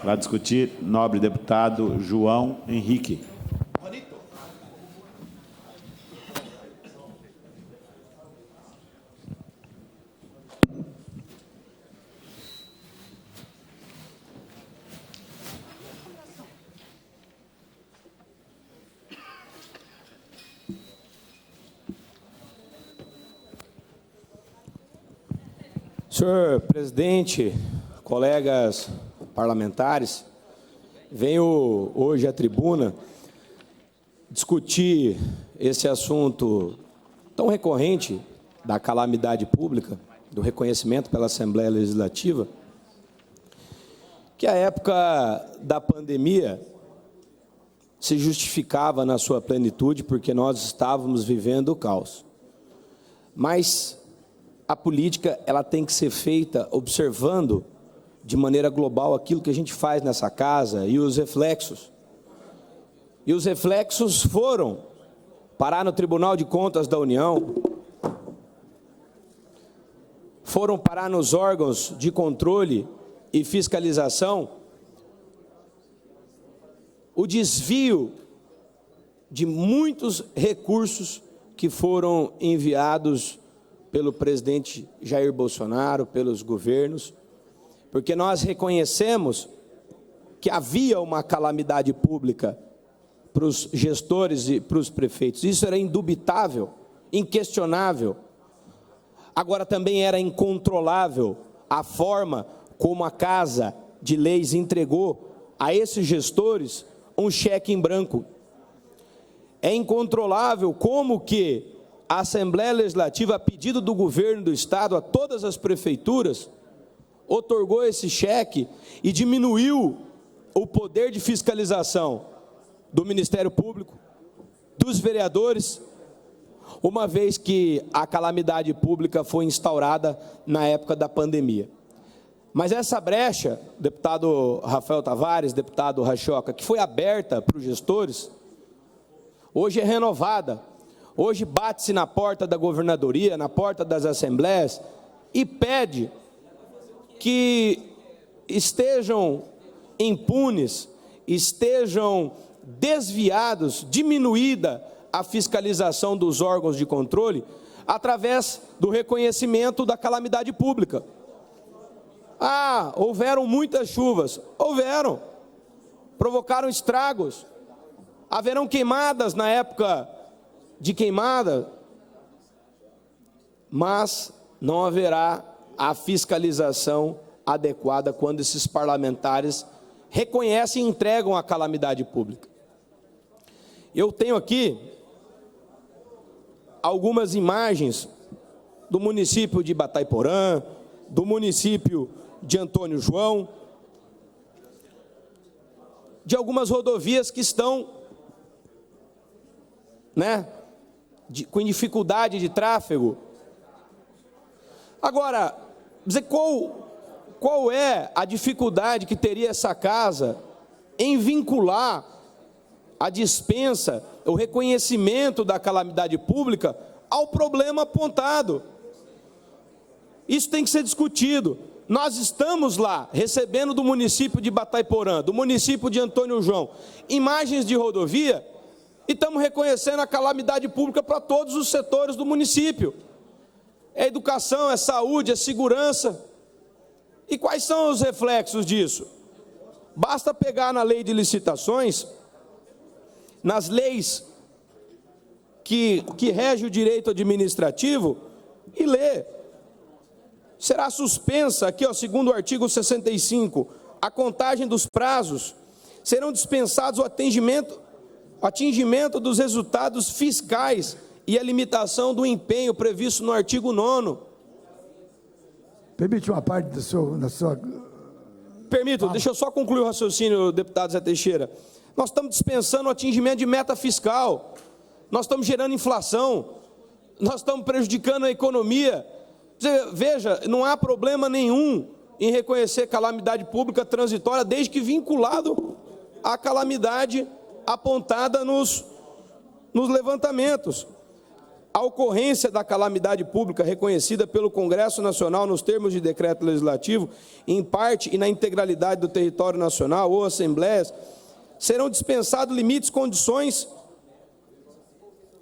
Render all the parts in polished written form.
Para discutir, nobre deputado João Henrique. Senhor presidente, colegas parlamentares, venho hoje à tribuna discutir esse assunto tão recorrente da calamidade pública, do reconhecimento pela Assembleia Legislativa, que a época da pandemia se justificava na sua plenitude, porque nós estávamos vivendo o caos. Mas a política ela tem que ser feita observando de maneira global aquilo que a gente faz nessa casa e os reflexos. E os reflexos foram parar no Tribunal de Contas da União, foram parar nos órgãos de controle e fiscalização, o desvio de muitos recursos que foram enviados pelo presidente Jair Bolsonaro, pelos governos, porque nós reconhecemos que havia uma calamidade pública para os gestores e para os prefeitos. Isso era indubitável, inquestionável. Agora também era incontrolável a forma como a Casa de Leis entregou a esses gestores um cheque em branco. É incontrolável como que a Assembleia Legislativa, a pedido do governo do Estado, a todas as prefeituras, outorgou esse cheque e diminuiu o poder de fiscalização do Ministério Público, dos vereadores, uma vez que a calamidade pública foi instaurada na época da pandemia. Mas essa brecha, deputado Rafael Tavares, deputado Rachoca, que foi aberta para os gestores, hoje é renovada. Hoje bate-se na porta da governadoria, na porta das assembleias e pede que estejam impunes, estejam desviados, diminuída a fiscalização dos órgãos de controle através do reconhecimento da calamidade pública. Ah, houveram muitas chuvas. Houveram. Provocaram estragos. Haverão queimadas na época de queimada, mas não haverá a fiscalização adequada quando esses parlamentares reconhecem e entregam a calamidade pública. Eu tenho aqui algumas imagens do município de Batayporã, do município de Antônio João, de algumas rodovias que estão, com dificuldade de tráfego. Agora, dizer qual é a dificuldade que teria essa casa em vincular a dispensa, o reconhecimento da calamidade pública ao problema apontado? Isso tem que ser discutido. Nós estamos lá, recebendo do município de Batayporã, do município de Antônio João, imagens de rodovia, e estamos reconhecendo a calamidade pública para todos os setores do município. É educação, é saúde, é segurança. E quais são os reflexos disso? Basta pegar na lei de licitações, nas leis que regem o direito administrativo, e ler. Será suspensa, aqui, ó, segundo o artigo 65, a contagem dos prazos, serão dispensados o atingimento dos resultados fiscais e a limitação do empenho previsto no artigo 9º. Permite uma parte da sua... Permito, deixa eu só concluir o raciocínio, deputado Zé Teixeira. Nós estamos dispensando o atingimento de meta fiscal, nós estamos gerando inflação, nós estamos prejudicando a economia. Veja, não há problema nenhum em reconhecer calamidade pública transitória, desde que vinculado à calamidade apontada nos levantamentos. a ocorrência da calamidade pública reconhecida pelo Congresso Nacional nos termos de decreto legislativo, em parte e na integralidade do território nacional ou assembleias, serão dispensados limites, condições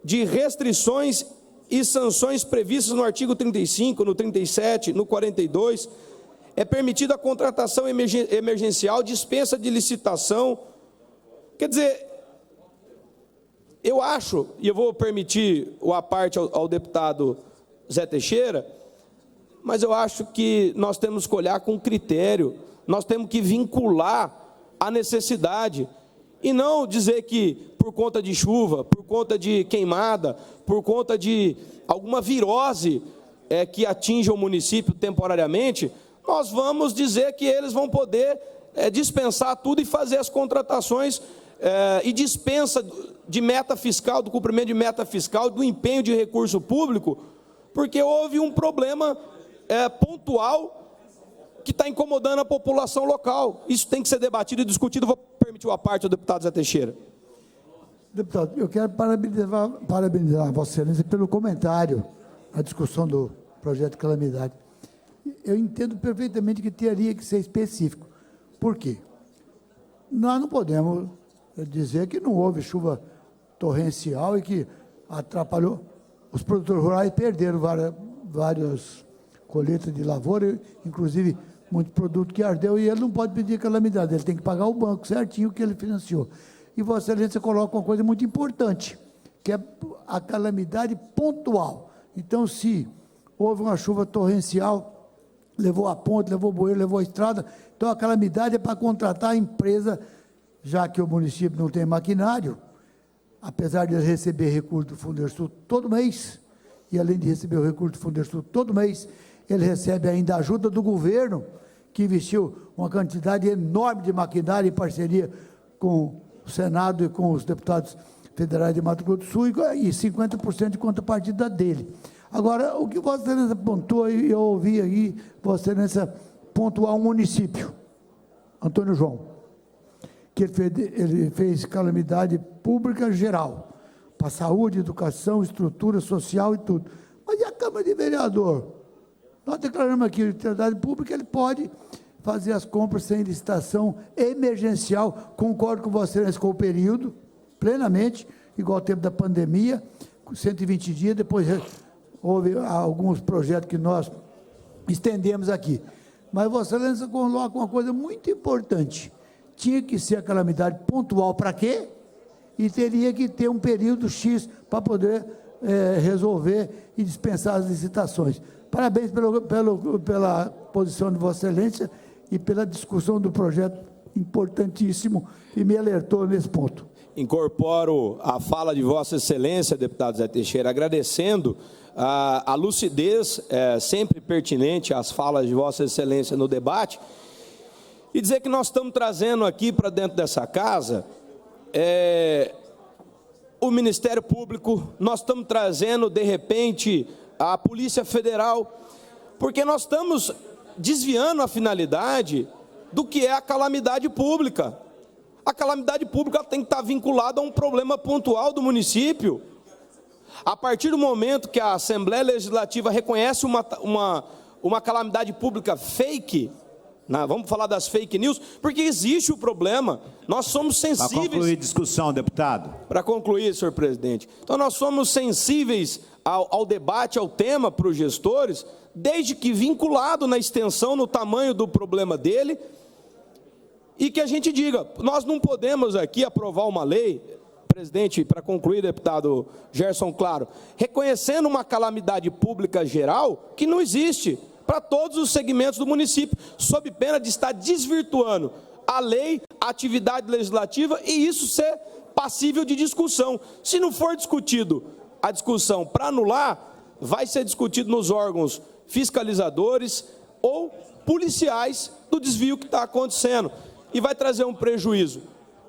de restrições e sanções previstas no artigo 35, no 37, no 42. É permitida a contratação emergencial, dispensa de licitação. Quer dizer, eu acho, e eu vou permitir a parte ao deputado Zé Teixeira, mas eu acho que nós temos que olhar com critério, nós temos que vincular a necessidade, e não dizer que por conta de chuva, por conta de queimada, por conta de alguma virose que atinja o município temporariamente, nós vamos dizer que eles vão poder dispensar tudo e fazer as contratações e dispensa de meta fiscal, do cumprimento de meta fiscal, do empenho de recurso público, porque houve um problema pontual que está incomodando a população local. Isso tem que ser debatido e discutido. Vou permitir a parte do deputado Zé Teixeira. Deputado, eu quero parabenizar a Vossa Excelência pelo comentário na discussão do projeto de calamidade. Eu entendo perfeitamente que teria que ser específico. Por quê? Nós não podemos dizer que não houve chuva torrencial e que atrapalhou. Os produtores rurais perderam várias colheitas de lavoura, inclusive muito produto que ardeu, e ele não pode pedir calamidade, ele tem que pagar o banco certinho que ele financiou. E Vossa Excelência coloca uma coisa muito importante, que é a calamidade pontual. Então, se houve uma chuva torrencial, levou a ponte, levou o bueiro, levou a estrada, então a calamidade é para contratar a empresa, já que o município não tem maquinário, apesar de receber recurso do Fundersul todo mês, e além de receber o recurso do Fundersul todo mês, ele recebe ainda a ajuda do governo, que investiu uma quantidade enorme de maquinário em parceria com o Senado e com os deputados federais de Mato Grosso do Sul, e 50% de contrapartida dele. Agora, o que Vossa Excelência pontuou, e eu ouvi aí, Vossa Excelência pontuar um município, Antônio João, que ele fez calamidade pública geral, para saúde, educação, estrutura social e tudo. Mas e a Câmara de Vereador? Nós declaramos aqui a utilidade pública, ele pode fazer as compras sem licitação emergencial, concordo com Vossa Excelência com o período, plenamente, igual ao tempo da pandemia, 120 dias, depois houve alguns projetos que nós estendemos aqui. Mas Vossa Excelência coloca uma coisa muito importante, tinha que ser a calamidade pontual para quê? E teria que ter um período X para poder resolver e dispensar as licitações. Parabéns pela posição de Vossa Excelência e pela discussão do projeto importantíssimo e me alertou nesse ponto. Incorporo a fala de Vossa Excelência, deputado Zé Teixeira, agradecendo a lucidez sempre pertinente às falas de Vossa Excelência no debate, e dizer que nós estamos trazendo aqui para dentro dessa casa o Ministério Público, nós estamos trazendo, de repente, a Polícia Federal, porque nós estamos desviando a finalidade do que é a calamidade pública. A calamidade pública tem que estar vinculada a um problema pontual do município. A partir do momento que a Assembleia Legislativa reconhece uma calamidade pública fake, vamos falar das fake news, porque existe o problema, nós somos sensíveis... Para concluir a discussão, deputado. Para concluir, senhor presidente. Então, nós somos sensíveis ao debate, ao tema para os gestores, desde que vinculado na extensão, no tamanho do problema dele, e que a gente diga, nós não podemos aqui aprovar uma lei, presidente, para concluir, deputado Gerson Claro, reconhecendo uma calamidade pública geral que não existe para todos os segmentos do município, sob pena de estar desvirtuando a lei, a atividade legislativa, e isso ser passível de discussão. Se não for discutido a discussão para anular, vai ser discutido nos órgãos fiscalizadores ou policiais do desvio que está acontecendo, e vai trazer um prejuízo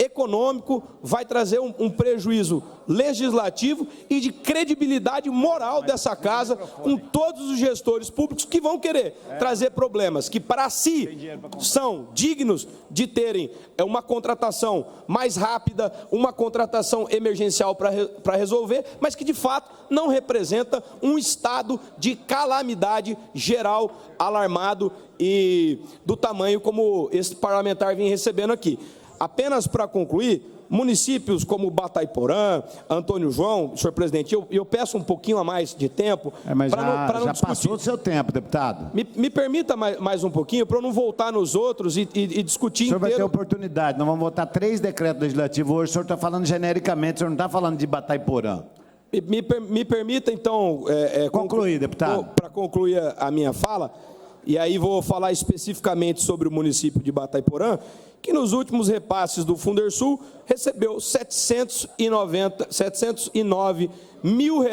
econômico, vai trazer um prejuízo legislativo e de credibilidade moral dessa casa com todos os gestores públicos que vão querer trazer problemas que para si são dignos de terem uma contratação mais rápida, uma contratação emergencial para resolver, mas que de fato não representa um estado de calamidade geral, alarmado e do tamanho como esse parlamentar vem recebendo aqui. Apenas para concluir, municípios como Batayporã, Antônio João, senhor presidente, eu peço um pouquinho a mais de tempo. Mas para não já discutir. passou do seu tempo, deputado. Me permita mais um pouquinho, para eu não voltar nos outros e discutir O senhor vai ter inteiro. oportunidade. Nós vamos votar 3 decretos legislativos hoje. O senhor está falando genericamente, o senhor não está falando de Batayporã. Me permita, então... Concluir, deputado. Para concluir a minha fala, e aí vou falar especificamente sobre o município de Batayporã, que nos últimos repasses do Fundersul recebeu R$ 709 mil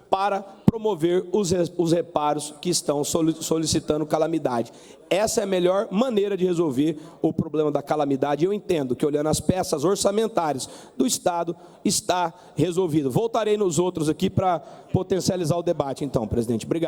para promover os reparos que estão solicitando calamidade. Essa é a melhor maneira de resolver o problema da calamidade. Eu entendo que, olhando as peças orçamentárias do Estado, está resolvido. Voltarei nos outros aqui para potencializar o debate, então, presidente. Obrigado.